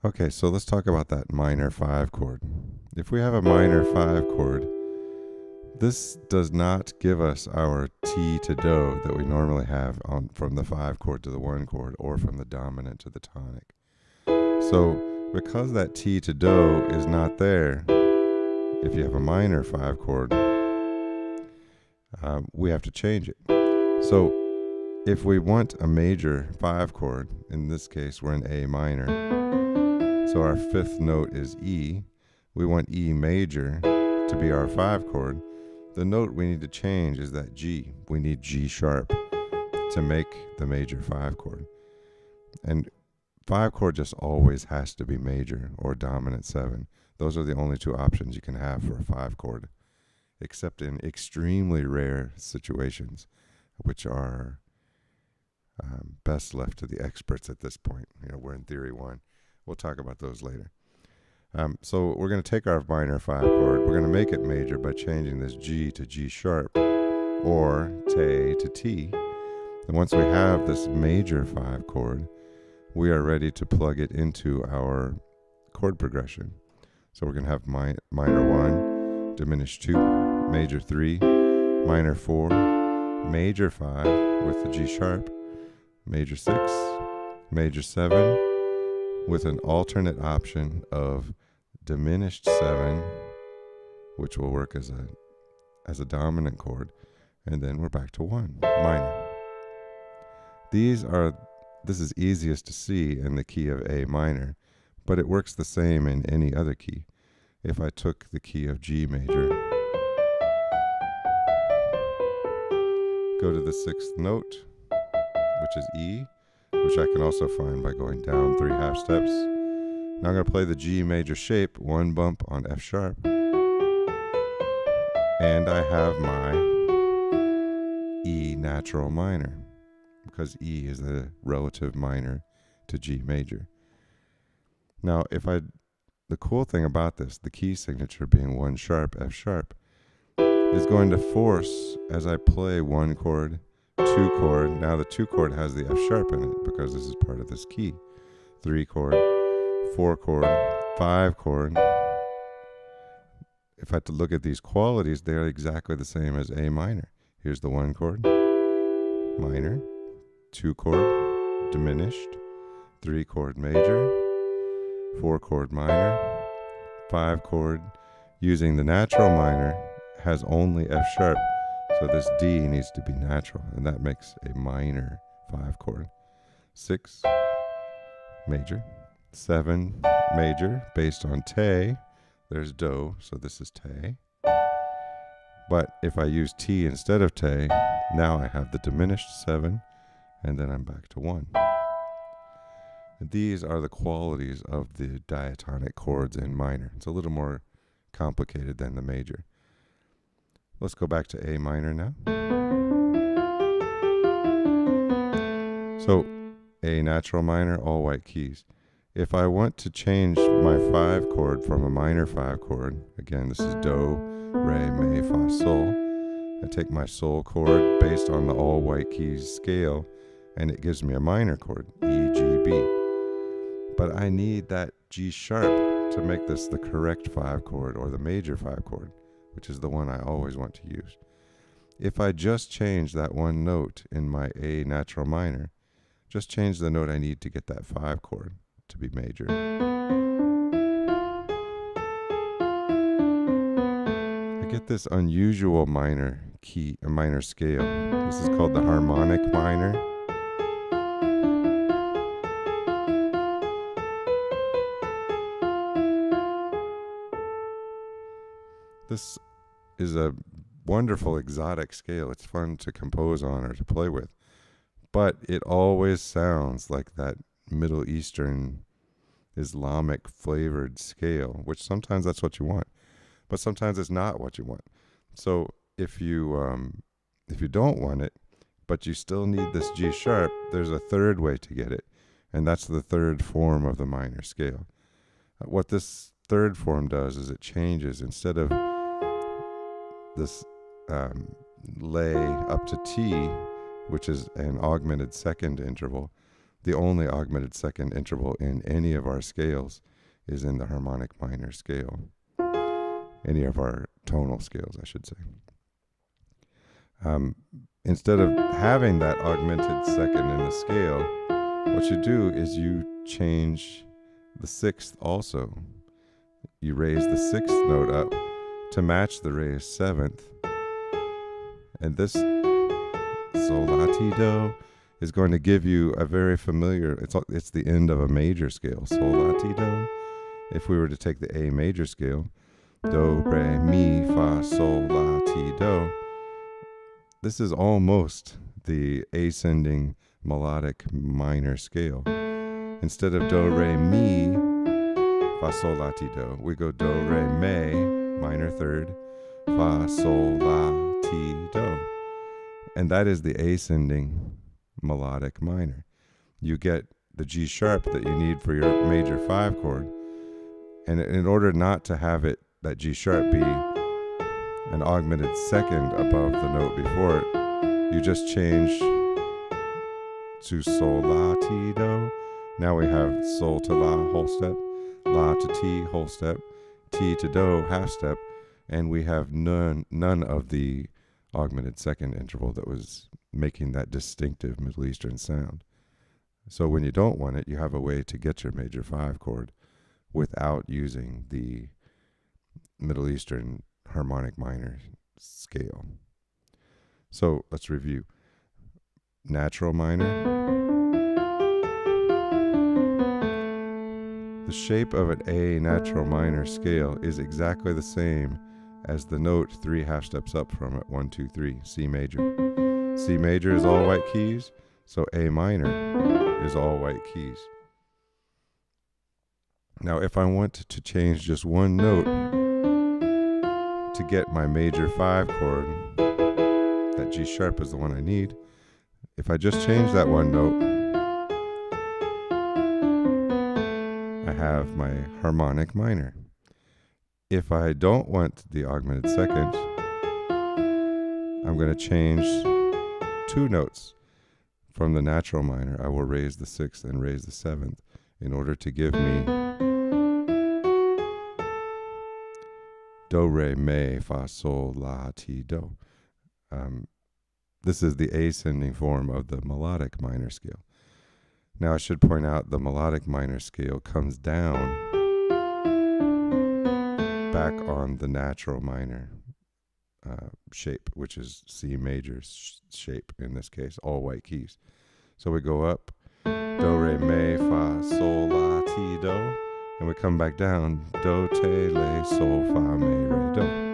Okay, so let's talk about that minor 5 chord. If we have a minor 5 chord, this does not give us our T to Do that we normally have from the 5 chord to the 1 chord or from the dominant to the tonic. So because that T to Do is not there, if you have a minor 5 chord, we have to change it. So if we want a major 5 chord, in this case we're in A minor, so our 5th note is E, we want E major to be our 5 chord, the note we need to change is that G. We need G sharp to make the major 5 chord. And 5 chord just always has to be major or dominant 7. Those are the only two options you can have for a 5 chord, except in extremely rare situations, which are best left to the experts at this point. We're in Theory 1. We'll talk about those later. So we're going to take our minor 5 chord. We're going to make it major by changing this G to G sharp or Te to T. And once we have this major 5 chord, we are ready to plug it into our chord progression. So we're going to have minor 1, diminished 2, major 3, minor 4, major 5 with the G sharp, major 6, major 7, with an alternate option of diminished 7, which will work as a dominant chord, and then we're back to 1, minor. This is easiest to see in the key of A minor, but it works the same in any other key. If I took the key of G major, go to the 6th note, which is E, which I can also find by going down 3 half steps. Now I'm going to play the G major shape, 1 bump on F sharp, and I have my E natural minor, because E is the relative minor to G major. Now, the cool thing about this, the key signature being 1 sharp, F sharp, is going to force, as I play 1 chord, 2 chord, now the 2 chord has the F sharp in it because this is part of this key, 3 chord, 4 chord, 5 chord. If I had to look at these qualities, they're exactly the same as A minor. Here's the 1 chord, minor, 2 chord, diminished, 3 chord major, 4 chord minor, 5 chord, using the natural minor, has only F sharp, so this D needs to be natural, and that makes a minor 5 chord. 6, major, 7, major, based on Te, there's Do, so this is Te. But if I use T instead of Te, now I have the diminished 7, and then I'm back to 1. And these are the qualities of the diatonic chords in minor. It's a little more complicated than the major. Let's go back to A minor now. So, A natural minor, all white keys. If I want to change my 5 chord from a minor 5 chord, again, this is Do, Re, Mi, Fa, Sol. I take my Sol chord based on the all white keys scale, and it gives me a minor chord, E, G, B. But I need that G sharp to make this the correct 5 chord or the major 5 chord, which is the one I always want to use. If I just change that one note in my A natural minor, just change the note I need to get that 5 chord to be major. I get this unusual minor key, a minor scale. This is called the harmonic minor. This is a wonderful exotic scale. It's fun to compose on or to play with. But it always sounds like that Middle Eastern Islamic flavored scale, which sometimes that's what you want, but sometimes it's not what you want. So if you don't want it, but you still need this G sharp, there's a third way to get it, and that's the third form of the minor scale. What this third form does is it changes, instead of this lay up to T, which is an augmented second interval, the only augmented second interval in any of our scales is in the harmonic minor scale. Any of our tonal scales, I should say. Instead of having that augmented second in the scale, what you do is you change the sixth also. You raise the sixth note up to match the raised seventh. And this sol la ti do is going to give you a very familiar, it's the end of a major scale, sol la ti do. If we were to take the A major scale, do, re, mi, fa, sol, la, ti, do, this is almost the ascending melodic minor scale. Instead of do, re, mi, fa, sol, la, ti, do, we go do, re, mi, minor third, fa, sol, la, ti, do. And that is the ascending melodic minor. You get the G sharp that you need for your major 5 chord. And in order not to have it, that G sharp be an augmented second above the note before it, you just change to sol, la, ti, do. Now we have sol to la, whole step, la to ti, whole step, ti to do, half step, and we have none of the augmented second interval that was making that distinctive Middle Eastern sound. So when you don't want it, you have a way to get your major 5 chord without using the Middle Eastern harmonic minor scale. So let's review. Natural minor. The shape of an A natural minor scale is exactly the same as the note 3 half steps up from it, 1, 2, 3, C major. C major is all white keys, so A minor is all white keys. Now, if I want to change just one note to get my major 5 chord, that G sharp is the one I need. If I just change that one note, I have my harmonic minor. If I don't want the augmented second, I'm going to change 2 notes. From the natural minor, I will raise the 6th and raise the 7th in order to give me do, re, mi, fa, sol, la, ti, do. This is the ascending form of the melodic minor scale. Now I should point out the melodic minor scale comes down back on the natural minor shape, which is C major shape in this case, all white keys. So we go up, do, re, mi, fa, sol, la, ti, do, and we come back down, do, te, le, sol, fa, mi, re, do.